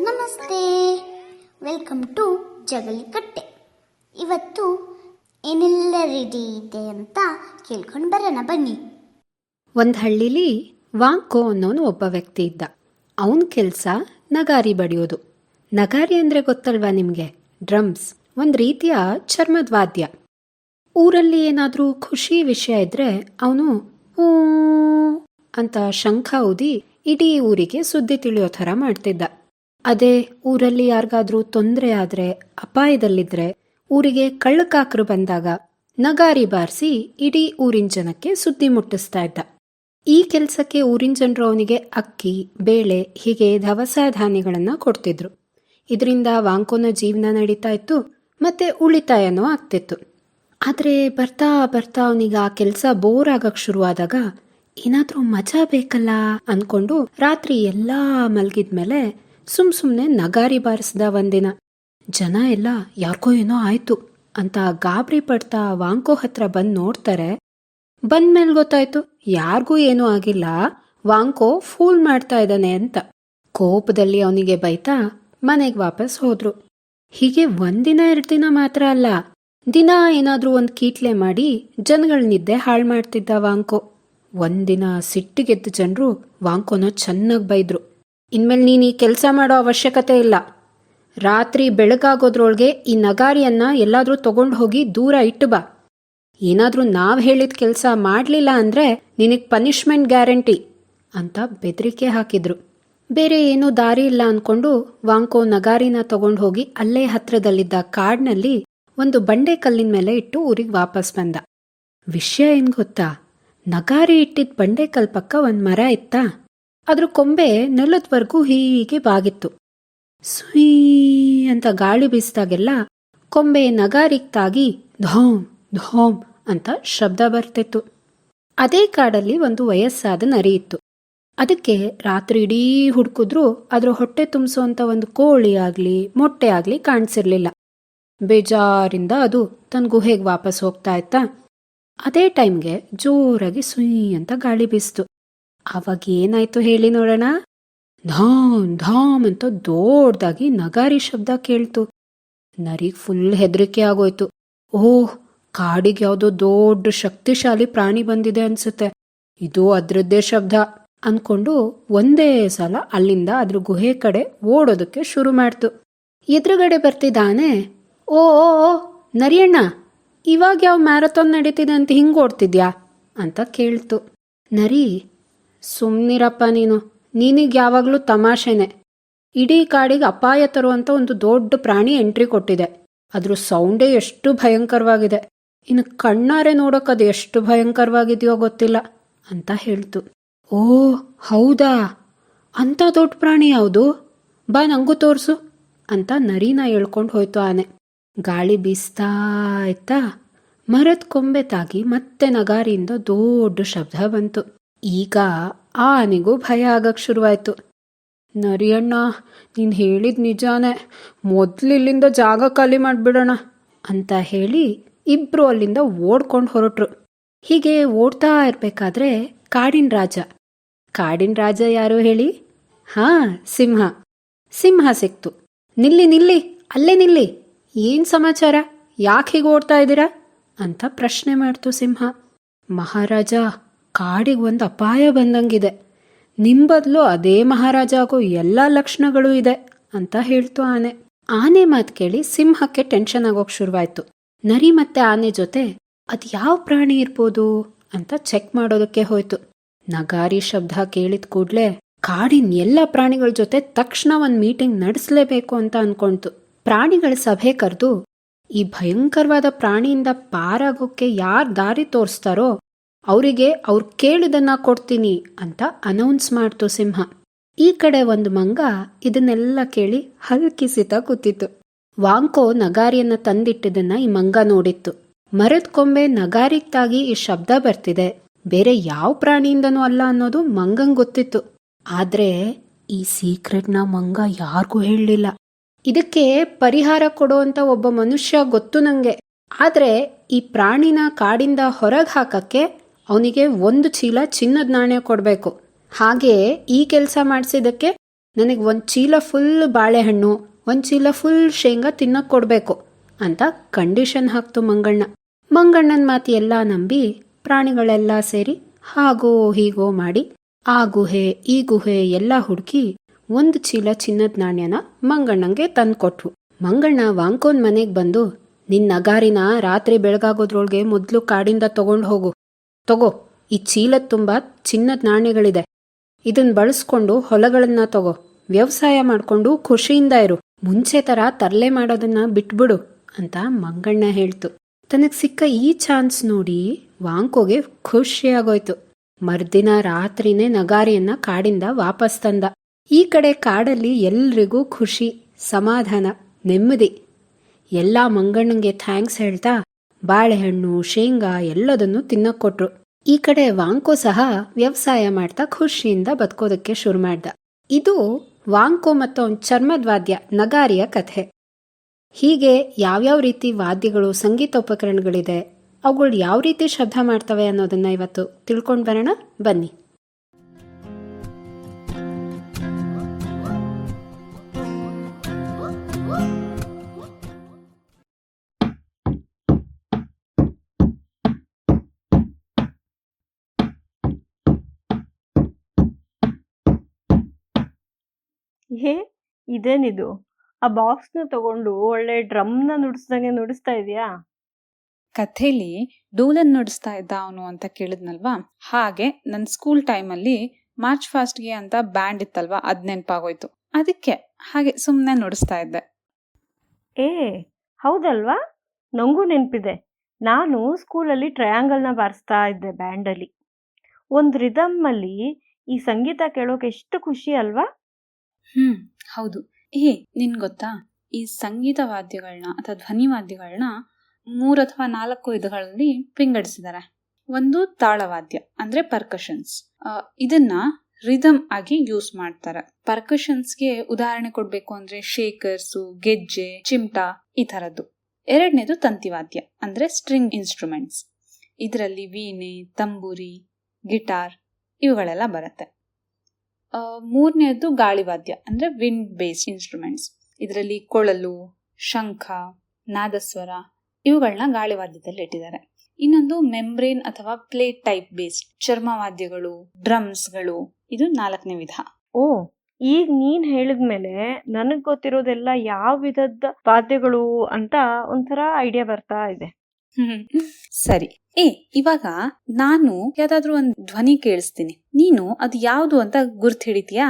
ನಮಸ್ತೆ, welcome to ಜಗಲಿಕಟ್ಟೆ. ಇವತ್ತು ಏನೆಲ್ಲ ರೆಡಿ ಇದೆ ಅಂತ ಕೇಳ್ಕೊಂಡು ಬರೋಣ ಬನ್ನಿ. ಒಂದು ಹಳ್ಳಿಲಿ ವಾಂಕೋ ಅನ್ನೋನು ಒಬ್ಬ ವ್ಯಕ್ತಿ ಇದ್ದ. ಅವನ ಕೆಲಸ ನಗಾರಿ ಬಡಿಯೋದು. ನಗಾರಿ ಅಂದರೆ ಗೊತ್ತಲ್ವಾ ನಿಮಗೆ? ಡ್ರಮ್ಸ್, ಒಂದು ರೀತಿಯ ಚರ್ಮದ ವಾದ್ಯ. ಊರಲ್ಲಿ ಏನಾದರೂ ಖುಷಿ ವಿಷಯ ಇದ್ರೆ ಅವನು ಹೂ ಅಂತ ಶಂಖ ಊದಿ ಇಡೀ ಊರಿಗೆ ಸುದ್ದಿ ತಿಳಿಯೋ ಥರ ಮಾಡ್ತಿದ್ದ. ಅದೇ ಊರಲ್ಲಿ ಯಾರಿಗಾದ್ರೂ ತೊಂದರೆ ಆದರೆ, ಅಪಾಯದಲ್ಲಿದ್ರೆ, ಊರಿಗೆ ಕಳ್ಳಕಾಕರು ಬಂದಾಗ ನಗಾರಿ ಬಾರಿಸಿ ಇಡೀ ಊರಿನ ಜನಕ್ಕೆ ಸುದ್ದಿ ಮುಟ್ಟಿಸ್ತಾ ಇದ್ದ. ಈ ಕೆಲಸಕ್ಕೆ ಊರಿನ ಜನರು ಅವನಿಗೆ ಅಕ್ಕಿ, ಬೇಳೆ ಹೀಗೆ ದವಸ ಧಾನ್ಯಗಳನ್ನು ಕೊಡ್ತಿದ್ರು. ಇದರಿಂದ ವಾಂಕೋನ ಜೀವನ ನಡೀತಾ ಇತ್ತು, ಮತ್ತೆ ಉಳಿತಾಯನೂ ಆಗ್ತಿತ್ತು. ಆದರೆ ಬರ್ತಾ ಬರ್ತಾ ಅವನಿಗೆ ಆ ಕೆಲಸ ಬೋರ್ ಆಗಕ್ಕೆ ಶುರುವಾದಾಗ ಏನಾದರೂ ಮಜಾ ಬೇಕಲ್ಲ ಅಂದ್ಕೊಂಡು ರಾತ್ರಿ ಎಲ್ಲ ಮಲಗಿದ್ಮೇಲೆ ಸುಮ್ಮನೆ ನಗಾರಿ ಬಾರಿಸ್ದ. ಒಂದಿನ ಜನ ಎಲ್ಲ ಯಾರಿಗೋ ಏನೋ ಆಯ್ತು ಅಂತ ಗಾಬರಿ ಪಡ್ತಾ ವಾಂಕೋ ಹತ್ರ ಬಂದು ನೋಡ್ತಾರೆ. ಬಂದ್ಮೇಲೆ ಗೊತ್ತಾಯ್ತು ಯಾರಿಗೂ ಏನೂ ಆಗಿಲ್ಲ, ವಾಂಕೋ ಫೂಲ್ ಮಾಡ್ತಾ ಇದ್ದಾನೆ ಅಂತ. ಕೋಪದಲ್ಲಿ ಅವನಿಗೆ ಬೈತಾ ಮನೆಗೆ ವಾಪಸ್ ಹೋದ್ರು. ಹೀಗೆ ಒಂದಿನ 2 ದಿನ ಮಾತ್ರ ಅಲ್ಲ, ದಿನ ಏನಾದ್ರೂ ಒಂದು ಕೀಟ್ಲೆ ಮಾಡಿ ಜನಗಳ ನಿದ್ದೆ ಹಾಳು ಮಾಡ್ತಿದ್ದ ವಾಂಕೋ. ಒಂದಿನ ಸಿಟ್ಟಿಗೆದ್ದ ಜನರು ವಾಂಕೋನ ಚೆನ್ನಾಗಿ ಬೈದ್ರು. ಇನ್ಮೇಲೆ ನೀನು ಈ ಕೆಲಸ ಮಾಡೋ ಅವಶ್ಯಕತೆ ಇಲ್ಲ. ರಾತ್ರಿ ಬೆಳಗಾಗೋದ್ರೊಳಗೆ ಈ ನಗಾರಿಯನ್ನ ಎಲ್ಲಾದ್ರೂ ತಗೊಂಡು ಹೋಗಿ ದೂರ ಇಟ್ಟು ಬಾ. ಏನಾದ್ರೂ ನಾವು ಹೇಳಿದ ಕೆಲಸ ಮಾಡಲಿಲ್ಲ ಅಂದ್ರೆ ನಿನಗೆ ಪನಿಷ್ಮೆಂಟ್ ಗ್ಯಾರಂಟಿ ಅಂತ ಬೆದರಿಕೆ ಹಾಕಿದ್ರು. ಬೇರೆ ಏನೂ ದಾರಿ ಇಲ್ಲ ಅನ್ಕೊಂಡು ವಾಂಕೋ ನಗಾರಿನ ತಗೊಂಡು ಹೋಗಿ ಅಲ್ಲೇ ಹತ್ರದಲ್ಲಿದ್ದ ಕಾಡ್ನಲ್ಲಿ ಒಂದು ಬಂಡೆ ಕಲ್ಲಿನ ಮೇಲೆ ಇಟ್ಟು ಊರಿಗೆ ವಾಪಸ್ ಬಂದ. ವಿಷಯ ಏನ್ ಗೊತ್ತಾ? ನಗಾರಿ ಇಟ್ಟಿದ್ದ ಬಂಡೆ ಕಲ್ ಪಕ್ಕ ಒಂದು ಮರ ಇತ್ತಾ, ಅದ್ರ ಕೊಂಬೆ ನೆಲದವರೆಗೂ ಹೀಗೆ ಬಾಗಿತ್ತು. ಸುಯ್ ಅಂತ ಗಾಳಿ ಬೀಸಿದಾಗೆಲ್ಲ ಕೊಂಬೆ ನಗಾರಿಗೆ ತಾಗಿ ಧೋಮ್ ಧೋಮ್ ಅಂತ ಶಬ್ದ ಬರ್ತಿತ್ತು. ಅದೇ ಕಾಡಲ್ಲಿ ಒಂದು ವಯಸ್ಸಾದ ನರಿ ಇತ್ತು. ಅದಕ್ಕೆ ರಾತ್ರಿ ಇಡೀ ಹುಡುಕಿದ್ರೂ ಅದ್ರ ಹೊಟ್ಟೆ ತುಂಬಿಸೋಂಥ ಒಂದು ಕೋಳಿ ಆಗ್ಲಿ ಮೊಟ್ಟೆ ಆಗ್ಲಿ ಕಾಣಿಸಿರ್ಲಿಲ್ಲ. ಬೇಜಾರಿಂದ ಅದು ತನ್ನ ಗುಹೆಗೆ ವಾಪಸ್ ಹೋಗ್ತಾ ಇತ್ತಾ. ಅದೇ ಟೈಮ್ಗೆ ಜೋರಾಗಿ ಸುಯ್ ಅಂತ ಗಾಳಿ ಬೀಸ್ತು. ಅವಾಗ ಏನಾಯ್ತು ಹೇಳಿ ನೋಡೋಣ? ಧಾಮ್ ಧಾಮ್ ಅಂತ ದೊಡ್ಡದಾಗಿ ನಗಾರಿ ಶಬ್ದ ಕೇಳ್ತು. ನರಿಗೆ ಫುಲ್ ಹೆದರಿಕೆ ಆಗೋಯ್ತು. ಓಹ್, ಕಾಡಿಗೆ ಯಾವುದೋ ದೊಡ್ಡ ಶಕ್ತಿಶಾಲಿ ಪ್ರಾಣಿ ಬಂದಿದೆ ಅನ್ಸುತ್ತೆ, ಇದು ಅದ್ರದ್ದೇ ಶಬ್ದ ಅನ್ಕೊಂಡು ಒಂದೇ ಸಲ ಅಲ್ಲಿಂದ ಅದ್ರ ಗುಹೆ ಕಡೆ ಓಡೋದಕ್ಕೆ ಶುರು ಮಾಡ್ತು. ಎದುರುಗಡೆ ಬರ್ತಿದ್ದಾನೆ. ಓ ಓ ಓ ನರಿಯಣ್ಣ, ಇವಾಗ ಯಾವ ಮ್ಯಾರಥಾನ್ ನಡೀತಿದೆ ಅಂತ ಹಿಂಗೆ ಓಡ್ತಿದ್ಯಾ ಅಂತ ಕೇಳ್ತು. ನರಿ, ಸುಮ್ಮನಿರಪ್ಪ ನೀನು, ನಿನಗೆ ಯಾವಾಗಲೂ ತಮಾಷೆನೆ. ಇಡೀ ಕಾಡಿಗೆ ಅಪಾಯ ತರುವಂಥ ಒಂದು ದೊಡ್ಡ ಪ್ರಾಣಿ ಎಂಟ್ರಿ ಕೊಟ್ಟಿದೆ. ಅದ್ರ ಸೌಂಡೇ ಎಷ್ಟು ಭಯಂಕರವಾಗಿದೆ, ಇನ್ನು ಕಣ್ಣಾರೆ ನೋಡೋಕ್ಕದು ಎಷ್ಟು ಭಯಂಕರವಾಗಿದೆಯೋ ಗೊತ್ತಿಲ್ಲ ಅಂತ ಹೇಳ್ತು. ಓ ಹೌದಾ, ಅಂಥ ದೊಡ್ಡ ಪ್ರಾಣಿ ಯಾವುದು? ಬಾ ನಂಗೂ ತೋರಿಸು ಅಂತ ನರಿನ ಹೇಳ್ಕೊಂಡು ಹೋಯ್ತು ಆನೆ. ಗಾಳಿ ಬೀಸ್ತಾ ಇತ್ತಾ, ಮರದ ಕೊಂಬೆ ತಾಗಿ ಮತ್ತೆ ನಗಾರಿಯಿಂದ ದೊಡ್ಡ ಶಬ್ದ ಬಂತು. ಈಗ ಆನೆಗೂ ಭಯ ಆಗಕ್ಕೆ ಶುರುವಾಯ್ತು. ನರಿಯಣ್ಣ, ನೀನು ಹೇಳಿದ ನಿಜಾನೇ, ಮೊದಲು ಇಲ್ಲಿಂದ ಜಾಗ ಖಾಲಿ ಮಾಡಿಬಿಡೋಣ ಅಂತ ಹೇಳಿ ಇಬ್ರು ಅಲ್ಲಿಂದ ಓಡ್ಕೊಂಡು ಹೊರಟ್ರು. ಹೀಗೆ ಓಡ್ತಾ ಇರಬೇಕಾದ್ರೆ ಕಾಡಿನ ರಾಜ ಯಾರು ಹೇಳಿ? ಸಿಂಹ ಸಿಕ್ತು. ನಿಲ್ಲಿ, ಅಲ್ಲೇ ನಿಲ್ಲಿ, ಏನ್ ಸಮಾಚಾರ, ಯಾಕೆ ಹೀಗೆ ಓಡ್ತಾ ಇದ್ದೀರಾ ಅಂತ ಪ್ರಶ್ನೆ ಮಾಡ್ತು ಸಿಂಹ. ಮಹಾರಾಜ, ಕಾಡಿಗೆ ಒಂದು ಅಪಾಯ ಬಂದಂಗಿದೆ, ನಿಮ್ಮ ಬದಲು ಅದೇ ಮಹಾರಾಜ ಆಗೋ ಎಲ್ಲ ಲಕ್ಷಣಗಳು ಇದೆ ಅಂತ ಹೇಳ್ತು ಆನೆ. ಆನೆ ಮಾತು ಕೇಳಿ ಸಿಂಹಕ್ಕೆ ಟೆನ್ಷನ್ ಆಗೋಕ್ ಶುರುವಾಯ್ತು. ನರಿ ಮತ್ತೆ ಆನೆ ಜೊತೆ ಅದು ಯಾವ ಪ್ರಾಣಿ ಇರ್ಬೋದು ಅಂತ ಚೆಕ್ ಮಾಡೋದಕ್ಕೆ ಹೋಯ್ತು. ನಗಾರಿ ಶಬ್ದ ಕೇಳಿದ ಕೂಡ್ಲೆ ಕಾಡಿನ ಎಲ್ಲ ಪ್ರಾಣಿಗಳ ಜೊತೆ ತಕ್ಷಣ ಒಂದು ಮೀಟಿಂಗ್ ನಡೆಸಲೇಬೇಕು ಅಂತ ಅನ್ಕೊಂತು. ಪ್ರಾಣಿಗಳ ಸಭೆ ಕರೆದು ಈ ಭಯಂಕರವಾದ ಪ್ರಾಣಿಯಿಂದ ಪಾರಾಗೋಕ್ಕೆ ಯಾರು ದಾರಿ ತೋರಿಸ್ತಾರೋ ಅವರಿಗೆ ಅವ್ರು ಕೇಳಿದನ್ನ ಕೊಡ್ತೀನಿ ಅಂತ ಅನೌನ್ಸ್ ಮಾಡ್ತು ಸಿಂಹ. ಈ ಕಡೆ ಒಂದು ಮಂಗ ಇದನ್ನೆಲ್ಲ ಕೇಳಿ ಹಲ್ಕಿಸಿತ ಕೂತಿತ್ತು. ವಾಂಕೋ ನಗಾರಿಯನ್ನ ತಂದಿಟ್ಟಿದ್ದನ್ನ ಈ ಮಂಗ ನೋಡಿತ್ತು. ಮರದ ಕೊಂಬೆ ನಗಾರಿಗ್ ತಾಗಿ ಈ ಶಬ್ದ ಬರ್ತಿದೆ, ಬೇರೆ ಯಾವ ಪ್ರಾಣಿಯಿಂದನೂ ಅಲ್ಲ ಅನ್ನೋದು ಮಂಗಂಗ್ ಗೊತ್ತಿತ್ತು. ಆದ್ರೆ ಈ ಸೀಕ್ರೆಟ್ನ ಮಂಗ ಯಾರಿಗೂ ಹೇಳಲಿಲ್ಲ. ಇದಕ್ಕೆ ಪರಿಹಾರ ಕೊಡುವಂತ ಒಬ್ಬ ಮನುಷ್ಯ ಗೊತ್ತು ನಂಗೆ. ಆದ್ರೆ ಈ ಪ್ರಾಣಿನ ಕಾಡಿಂದ ಹೊರಗೆ ಹಾಕಕ್ಕೆ ಅವನಿಗೆ 1 ಚೀಲ ಚಿನ್ನದ ನಾಣ್ಯ ಕೊಡಬೇಕು. ಹಾಗೆ ಈ ಕೆಲಸ ಮಾಡಿಸಿದಕ್ಕೆ ನನಗೆ 1 ಚೀಲ ಫುಲ್ ಬಾಳೆಹಣ್ಣು, 1 ಚೀಲ ಫುಲ್ ಶೇಂಗಾ ತಿನ್ನಕ್ ಕೊಡಬೇಕು ಅಂತ ಕಂಡೀಷನ್ ಹಾಕ್ತು ಮಂಗಣ್ಣ. ಮಂಗಣ್ಣನ ಮಾತು ಎಲ್ಲ ನಂಬಿ ಪ್ರಾಣಿಗಳೆಲ್ಲ ಸೇರಿ ಹಾಗೋ ಹೀಗೋ ಮಾಡಿ ಆ ಗುಹೆ ಈ ಗುಹೆ ಎಲ್ಲ ಹುಡುಕಿ 1 ಚೀಲ ಚಿನ್ನದ ನಾಣ್ಯನ ಮಂಗಣ್ಣಂಗೆ ತಂದ್ಕೊಟ್ವು. ಮಂಗಣ್ಣ ವಾಂಕೋನ್ ಮನೆಗೆ ಬಂದು, ನಿನ್ ನಗಾರಿನ ರಾತ್ರಿ ಬೆಳಗಾಗೋದ್ರೊಳಗೆ ಮೊದಲು ಕಾಡಿಂದ ತಗೊಂಡು ಹೋಗು. ತಗೋ, ಈ ಚೀಲದ ತುಂಬ ಚಿನ್ನದ ನಾಣ್ಯಗಳಿದೆ. ಇದನ್ನ ಬಳಸ್ಕೊಂಡು ಹೊಲಗಳನ್ನ ತಗೋ, ವ್ಯವಸಾಯ ಮಾಡ್ಕೊಂಡು ಖುಷಿಯಿಂದ ಇರು. ಮುಂಚೆ ತರ ತರಲೆ ಮಾಡೋದನ್ನ ಬಿಟ್ಬಿಡು ಅಂತ ಮಂಗಣ್ಣ ಹೇಳ್ತು. ತನಗ್ ಸಿಕ್ಕ ಈ ಚಾನ್ಸ್ ನೋಡಿ ವಾಂಕೋಗೆ ಖುಷಿಯಾಗೋಯ್ತು. ಮರ್ದಿನ ರಾತ್ರಿನೇ ನಗಾರಿಯನ್ನ ಕಾಡಿಂದ ವಾಪಸ್ ತಂದ. ಈ ಕಡೆ ಕಾಡಲ್ಲಿ ಎಲ್ರಿಗೂ ಖುಷಿ, ಸಮಾಧಾನ, ನೆಮ್ಮದಿ. ಎಲ್ಲ ಮಂಗಣ್ಣಂಗೆ ಥ್ಯಾಂಕ್ಸ್ ಹೇಳ್ತಾ ಬಾಳೆಹಣ್ಣು, ಶೇಂಗಾ ಎಲ್ಲದನ್ನು ತಿನ್ನಕ್ ಕೊಟ್ರು. ಈ ಕಡೆ ವಾಂಕೋ ಸಹ ವ್ಯವಸಾಯ ಮಾಡ್ತಾ ಖುಷಿಯಿಂದ ಬದುಕೋದಕ್ಕೆ ಶುರು ಮಾಡ್ದ. ಇದು ವಾಂಕೋ ಮತ್ತು ಅವನ ಚರ್ಮದ ವಾದ್ಯ ನಗಾರಿಯ ಕಥೆ. ಹೀಗೆ ಯಾವ್ಯಾವ ರೀತಿ ವಾದ್ಯಗಳು, ಸಂಗೀತೋಪಕರಣಗಳಿದೆ, ಅವುಗಳು ಯಾವ ರೀತಿ ಶಬ್ದ ಮಾಡ್ತವೆ ಅನ್ನೋದನ್ನ ಇವತ್ತು ತಿಳ್ಕೊಂಡು ಬರೋಣ ಬನ್ನಿ. ಇದೇನಿದು? ಆ ಬಾಕ್ಸ್ನ ತಗೊಂಡು ಒಳ್ಳೆ ಡ್ರಮ್ನ ನುಡಿಸ್ದಂಗೆ ನುಡಿಸ್ತಾ ಇದೆಯಾ? ಕಥೆಲಿ ಡೋಲನ್ ನುಡಿಸ್ತಾ ಇದ್ದ ಅವನು ಅಂತ ಕೇಳಿದ್ನಲ್ವಾ, ಹಾಗೆ ನನ್ನ ಸ್ಕೂಲ್ ಟೈಮಲ್ಲಿ ಮಾರ್ಚ್ ಫಾಸ್ಟ್ಗೆ ಅಂತ ಬ್ಯಾಂಡ್ ಇತ್ತಲ್ವಾ, ಅದ್ ನೆನಪಾಗೋಯ್ತು. ಅದಕ್ಕೆ ಹಾಗೆ ಸುಮ್ಮನೆ ನುಡಿಸ್ತಾ ಇದ್ದೆ. ಹೌದಲ್ವಾ? ನನಗೂ ನೆನಪಿದೆ. ನಾನು ಸ್ಕೂಲಲ್ಲಿ ಟ್ರಯಾಂಗಲ್ನ ಬಾರಿಸ್ತಾ ಇದ್ದೆ ಬ್ಯಾಂಡಲ್ಲಿ. ಒಂದು ರಿದಮ್ಮಲ್ಲಿ ಈ ಸಂಗೀತ ಕೇಳೋಕೆ ಎಷ್ಟು ಖುಷಿ ಅಲ್ವಾ? ಹೌದು. ನಿನ್ ಗೊತ್ತಾ, ಈ ಸಂಗೀತ ವಾದ್ಯಗಳನ್ನ ಅಥವಾ ಧ್ವನಿ ವಾದ್ಯಗಳನ್ನ 3 ಅಥವಾ 4 ವಿಧಗಳಲ್ಲಿ ವಿಂಗಡಿಸಿದ್ದಾರೆ. ಒಂದು ತಾಳವಾದ್ಯ ಅಂದ್ರೆ ಪರ್ಕಷನ್ಸ್. ಇದನ್ನ ರಿದಮ್ ಆಗಿ ಯೂಸ್ ಮಾಡ್ತಾರೆ. ಪರ್ಕಷನ್ಸ್ಗೆ ಉದಾಹರಣೆ ಕೊಡ್ಬೇಕು ಅಂದ್ರೆ ಶೇಕರ್ಸು, ಗೆಜ್ಜೆ, ಚಿಮ್ಟಾ ಈ ತರದ್ದು. ಎರಡನೇದು ತಂತಿವಾದ್ಯ ಅಂದ್ರೆ ಸ್ಟ್ರಿಂಗ್ ಇನ್ಸ್ಟ್ರೂಮೆಂಟ್ಸ್. ಇದರಲ್ಲಿ ವೀಣೆ, ತಂಬೂರಿ, ಗಿಟಾರ್ ಇವುಗಳೆಲ್ಲ ಬರುತ್ತೆ. ಮೂರನೇದು ಗಾಳಿವಾದ್ಯ ಅಂದ್ರೆ ವಿಂಡ್ ಬೇಸ್ಡ್ ಇನ್ಸ್ಟ್ರೂಮೆಂಟ್ಸ್. ಇದರಲ್ಲಿ ಕೊಳಲು, ಶಂಖ, ನಾದಸ್ವರ ಇವುಗಳನ್ನ ಗಾಳಿವಾದ್ಯದಲ್ಲಿ ಇಟ್ಟಿದ್ದಾರೆ. ಇನ್ನೊಂದು ಮೆಂಬ್ರೇನ್ ಅಥವಾ ಪ್ಲೇಟ್ ಟೈಪ್ ಬೇಸ್ಡ್ ಚರ್ಮವಾದ್ಯಗಳು, ಡ್ರಮ್ಸ್ಗಳು, ಇದು 4ನೇ ವಿಧ. ಈಗ ನೀನ್ ಹೇಳಿದ್ಮೇಲೆ ನನಗ್ ಗೊತ್ತಿರೋದೆಲ್ಲ ಯಾವ ವಿಧದ ವಾದ್ಯಗಳು ಅಂತ ಒಂಥರ ಐಡಿಯಾ ಬರ್ತಾ ಇದೆ. ಸರಿ, ಇವಾಗ ನಾನು ಯಾವ್ದಾದ್ರು ಒಂದು ಧ್ವನಿ ಕೇಳಿಸ್ತೀನಿ, ನೀನು ಅದು ಯಾವ್ದು ಅಂತ ಗುರ್ತು ಹಿಡಿತೀಯಾ?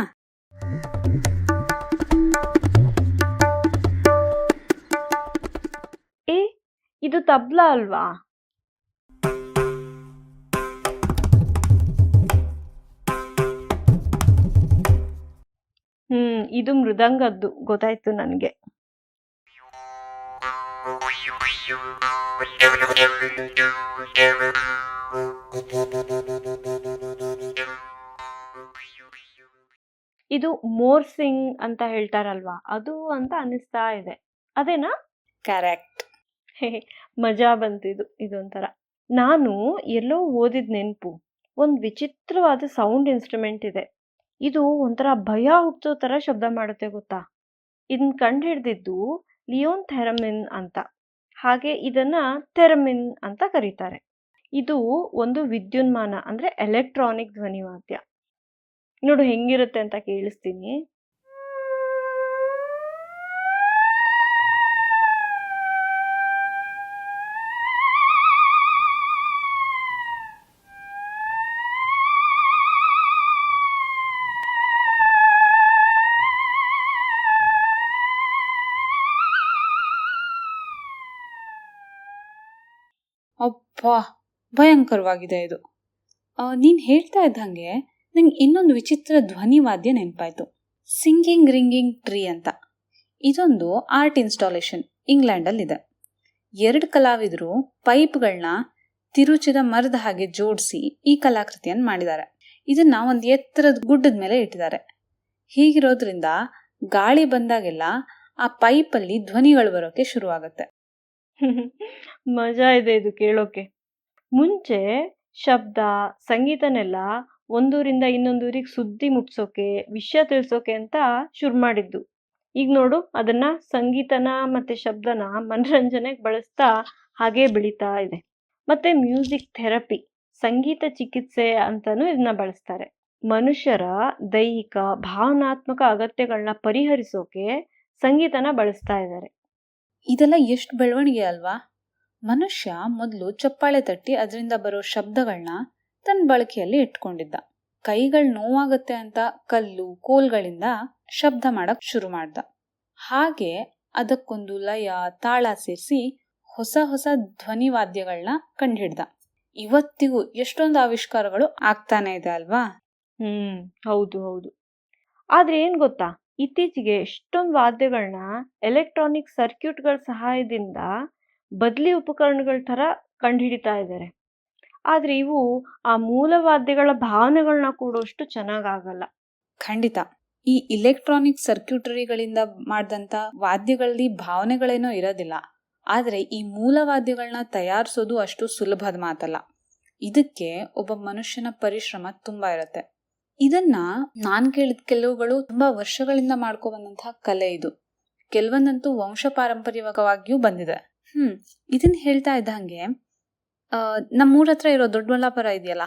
ಇದು ತಬ್ಲಾ ಅಲ್ವಾ? ಇದು ಮೃದಂಗದ್ದು, ಗೊತ್ತಾಯ್ತು ನನಗೆ. ಇದು ಮೋರ್ಸಿಂಗ್ ಅಂತ ಹೇಳ್ತಾರಲ್ವಾ, ಅದು ಅಂತ ಅನಿಸ್ತಾ ಇದೆ. ಅದೇನಾ? ಕರೆಕ್ಟ್. ಮಜಾ ಬಂತು. ಇದೊಂಥರ ನಾನು ಎಲ್ಲೋ ಓದಿದ ನೆನಪು. ಒಂದು ವಿಚಿತ್ರವಾದ ಸೌಂಡ್ ಇನ್ಸ್ಟ್ರೂಮೆಂಟ್ ಇದೆ. ಇದು ಒಂಥರ ಭಯ ಹುಟ್ಟೋ ತರ ಶಬ್ದ ಮಾಡುತ್ತೆ, ಗೊತ್ತಾ? ಇದನ್ನ ಕಂಡು ಹಿಡ್ದಿದ್ದು ಲಿಯೋನ್ ಥೆರಮಿನ್ ಅಂತ. ಹಾಗೆ ಇದನ್ನ ಥೆರಮಿನ್ ಅಂತ ಕರೀತಾರೆ. ಇದು ಒಂದು ವಿದ್ಯುನ್ಮಾನ ಅಂದ್ರೆ ಎಲೆಕ್ಟ್ರಾನಿಕ್ ಧ್ವನಿವಾದ್ಯ. ನೋಡು ಹೆಂಗಿರುತ್ತೆ ಅಂತ ಕೇಳಿಸ್ತೀನಿ. ಅಬ್ಬಾ, ಭಯಂಕರವಾಗಿದೆ ಇದು. ನೀನ್ ಹೇಳ್ತಾ ಇದ್ದಂಗೆ ನಂಗೆ ಇನ್ನೊಂದು ವಿಚಿತ್ರ ಧ್ವನಿವಾದ್ಯ ನೆನಪಾಯ್ತು. ಸಿಂಗಿಂಗ್ ರಿಂಗಿಂಗ್ ಟ್ರೀ ಅಂತ. ಇದೊಂದು ಆರ್ಟ್ ಇನ್ಸ್ಟಾಲೇಷನ್ ಇಂಗ್ಲೆಂಡ್ ಅಲ್ಲಿ ಇದೆ. 2 ಕಲಾವಿದರು ಪೈಪ್ಗಳನ್ನ ತಿರುಚಿದ ಮರದ ಹಾಗೆ ಜೋಡಿಸಿ ಈ ಕಲಾಕೃತಿಯನ್ನು ಮಾಡಿದ್ದಾರೆ. ಇದನ್ನ ಒಂದು ಎತ್ತರದ ಗುಡ್ಡದ ಮೇಲೆ ಇಟ್ಟಿದ್ದಾರೆ. ಹೀಗಿರೋದ್ರಿಂದ ಗಾಳಿ ಬಂದಾಗೆಲ್ಲ ಆ ಪೈಪಲ್ಲಿ ಧ್ವನಿಗಳು ಬರೋಕೆ ಶುರುವಾಗತ್ತೆ. ಮಜಾ ಇದೆ ಇದು ಕೇಳೋಕೆ. ಮುಂಚೆ ಶಬ್ದ, ಸಂಗೀತನೆಲ್ಲ ಒಂದೂರಿಂದ ಇನ್ನೊಂದೂರಿಗೆ ಸುದ್ದಿ ಮುಟ್ಸೋಕೆ, ವಿಷಯ ತಿಳಿಸೋಕೆ ಅಂತ ಶುರು ಮಾಡಿದ್ದು. ಈಗ ನೋಡು ಅದನ್ನ ಸಂಗೀತನ ಮತ್ತೆ ಶಬ್ದನ ಮನರಂಜನೆಗೆ ಬಳಸ್ತಾ ಹಾಗೇ ಬೆಳೀತಾ ಇದೆ. ಮತ್ತೆ ಮ್ಯೂಸಿಕ್ ಥೆರಪಿ, ಸಂಗೀತ ಚಿಕಿತ್ಸೆ ಅಂತಾನೂ ಇದನ್ನ ಬಳಸ್ತಾರೆ. ಮನುಷ್ಯರ ದೈಹಿಕ, ಭಾವನಾತ್ಮಕ ಅಗತ್ಯಗಳನ್ನ ಪರಿಹರಿಸೋಕೆ ಸಂಗೀತನ ಬಳಸ್ತಾ ಇದ್ದಾರೆ. ಇದೆಲ್ಲ ಎಷ್ಟು ಬೆಳವಣಿಗೆ ಅಲ್ವಾ. ಮನುಷ್ಯ ಮೊದಲು ಚಪ್ಪಾಳೆ ತಟ್ಟಿ ಅದರಿಂದ ಬರೋ ಶಬ್ದಗಳನ್ನ ತನ್ನ ಬಳಕೆಯಲ್ಲಿ ಇಟ್ಕೊಂಡಿದ್ದ. ಕೈಗಳು ನೋವಾಗತ್ತೆ ಅಂತ ಕಲ್ಲು, ಕೋಲ್ಗಳಿಂದ ಶಬ್ದ ಮಾಡಕ್ ಶುರು ಮಾಡ್ದ. ಹಾಗೆ ಅದಕ್ಕೊಂದು ಲಯ, ತಾಳ ಸೇರಿಸಿ ಹೊಸ ಹೊಸ ಧ್ವನಿವಾದ್ಯಗಳನ್ನ ಕಂಡುಹಿಡ್ದ. ಇವತ್ತಿಗೂ ಎಷ್ಟೊಂದು ಆವಿಷ್ಕಾರಗಳು ಆಗ್ತಾನೆ ಇದೆ ಅಲ್ವಾ. ಹೌದು ಹೌದು. ಆದ್ರೆ ಏನ್ ಗೊತ್ತಾ, ಇತ್ತೀಚೆಗೆ ಎಷ್ಟೊಂದು ವಾದ್ಯಗಳನ್ನ ಎಲೆಕ್ಟ್ರಾನಿಕ್ ಸರ್ಕ್ಯೂಟ್ಗಳ ಸಹಾಯದಿಂದ ಬದಲಿ ಉಪಕರಣಗಳ ತರ ಕಂಡುಹಿಡಿತಾ ಇದ್ದಾರೆ. ಆದ್ರೆ ಇವು ಆ ಮೂಲ ವಾದ್ಯಗಳ ಭಾವನೆಗಳನ್ನ ಕೊಡೋಷ್ಟು ಚೆನ್ನಾಗಾಗಲ್ಲ. ಖಂಡಿತ. ಈ ಇಲೆಕ್ಟ್ರಾನಿಕ್ ಸರ್ಕ್ಯೂಟರಿಗಳಿಂದ ಮಾಡಿದಂತ ವಾದ್ಯಗಳಲ್ಲಿ ಭಾವನೆಗಳೇನೋ ಇರೋದಿಲ್ಲ. ಆದ್ರೆ ಈ ಮೂಲ ವಾದ್ಯಗಳನ್ನ ತಯಾರಿಸೋದು ಅಷ್ಟು ಸುಲಭದ ಮಾತಲ್ಲ. ಇದಕ್ಕೆ ಒಬ್ಬ ಮನುಷ್ಯನ ಪರಿಶ್ರಮ ತುಂಬಾ ಇರುತ್ತೆ. ಇದನ್ನ ನಾನ್ ಕೇಳಿದ ಕೆಲವುಗಳು ತುಂಬಾ ವರ್ಷಗಳಿಂದ ಮಾಡ್ಕೊಬಂದಂತಹ ಕಲೆ ಇದು. ಕೆಲವೊಂದಂತೂ ವಂಶ ಪಾರಂಪರ್ಯವಾಗಿಯೂ ಬಂದಿದೆ. ಇದನ್ನ ಹೇಳ್ತಾ ಇದ್ದಂಗೆ ನಮ್ಮೂರ ಹತ್ರ ಇರೋ ದೊಡ್ಡಬಳ್ಳಾಪುರ ಇದೆಯಲ್ಲ,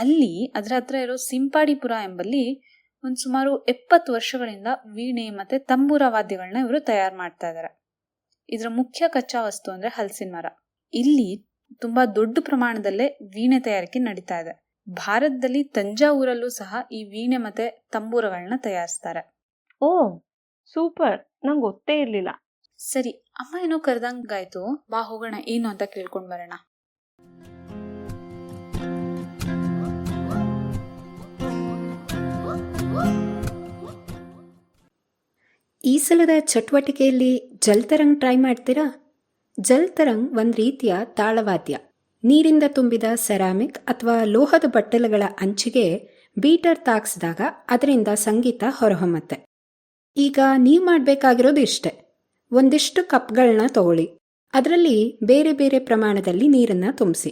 ಅಲ್ಲಿ ಅದ್ರ ಹತ್ರ ಇರೋ ಸಿಂಪಾಡಿಪುರ ಎಂಬಲ್ಲಿ ಒಂದ್ ಸುಮಾರು 70 ವರ್ಷಗಳಿಂದ ವೀಣೆ ಮತ್ತೆ ತಂಬೂರ ವಾದ್ಯಗಳನ್ನ ಇವರು ತಯಾರು ಮಾಡ್ತಾ ಇದ್ದಾರೆ. ಇದ್ರ ಮುಖ್ಯ ಕಚ್ಚಾ ವಸ್ತು ಅಂದ್ರೆ ಹಲಸಿನ ಮರ. ಇಲ್ಲಿ ತುಂಬಾ ದೊಡ್ಡ ಪ್ರಮಾಣದಲ್ಲೇ ವೀಣೆ ತಯಾರಿಕೆ ನಡೀತಾ ಇದೆ. ಭಾರತದಲ್ಲಿ ತಂಜಾವೂರಲ್ಲೂ ಸಹ ಈ ವೀಣೆ ಮತ್ತೆ ತಂಬೂರಗಳನ್ನ ತಯಾರಿಸ್ತಾರೆ. ಓ ಸೂಪರ್, ನಂಗೆ ಗೊತ್ತೇ ಇರ್ಲಿಲ್ಲ. ಸರಿ, ಅಮ್ಮ ಏನೋ ಕರೆದಂಗಾಯ್ತು, ಬಾ ಹೋಗೋಣ, ಏನು ಅಂತ ಕೇಳ್ಕೊಂಡ್ ಬರೋಣ. ಈ ಸಲದ ಚಟುವಟಿಕೆಯಲ್ಲಿ ಜಲ್ತರಂಗ್ ಟ್ರೈ ಮಾಡ್ತೀರಾ? ಜಲ್ತರಂಗ್ ಒಂದು ರೀತಿಯ ತಾಳವಾದ್ಯ. ನೀರಿಂದ ತುಂಬಿದ ಸೆರಾಮಿಕ್ ಅಥವಾ ಲೋಹದ ಬಟ್ಟಲುಗಳ ಅಂಚಿಗೆ ಬೀಟರ್ ತಾಕ್ಸಿದಾಗ ಅದರಿಂದ ಸಂಗೀತ ಹೊರಹೊಮ್ಮತ್ತೆ. ಈಗ ನೀವು ಮಾಡಬೇಕಾಗಿರೋದು ಇಷ್ಟೇ. ಒಂದಿಷ್ಟು ಕಪ್ಗಳನ್ನ ತಗೊಳ್ಳಿ. ಅದರಲ್ಲಿ ಬೇರೆ ಬೇರೆ ಪ್ರಮಾಣದಲ್ಲಿ ನೀರನ್ನು ತುಂಬಿಸಿ.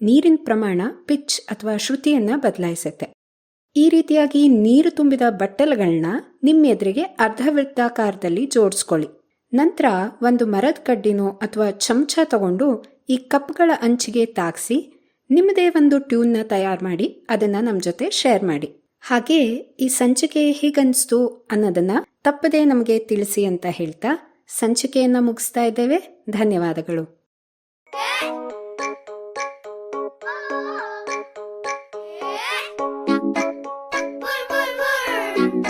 ನೀರಿನ ಪ್ರಮಾಣ ಪಿಚ್ ಅಥವಾ ಶ್ರುತಿಯನ್ನು ಬದಲಾಯಿಸುತ್ತೆ. ಈ ರೀತಿಯಾಗಿ ನೀರು ತುಂಬಿದ ಬಟ್ಟಲುಗಳನ್ನ ನಿಮ್ಮ ಎದುರಿಗೆ ಅರ್ಧವೃತ್ತಾಕಾರದಲ್ಲಿ ಜೋಡಿಸ್ಕೊಳ್ಳಿ. ನಂತರ ಒಂದು ಮರದ ಕಡ್ಡಿನೋ ಅಥವಾ ಚಮಚ ತಗೊಂಡು ಈ ಕಪ್ಗಳ ಅಂಚಿಗೆ ತಾಗಿಸಿ ನಿಮ್ಮದೇ ಒಂದು ಟ್ಯೂನ್ನ ತಯಾರು ಮಾಡಿ ಅದನ್ನು ನಮ್ಮ ಜೊತೆ ಶೇರ್ ಮಾಡಿ. ಹಾಗೆ ಈ ಸಂಚಿಕೆ ಹೀಗನ್ನಿಸ್ತು ಅನ್ನೋದನ್ನು ತಪ್ಪದೇ ನಮಗೆ ತಿಳಿಸಿ ಅಂತ ಹೇಳ್ತಾ ಸಂಚಿಕೆಯನ್ನು ಮುಗಿಸ್ತಾ ಇದ್ದೇವೆ. ಧನ್ಯವಾದಗಳು. Bye.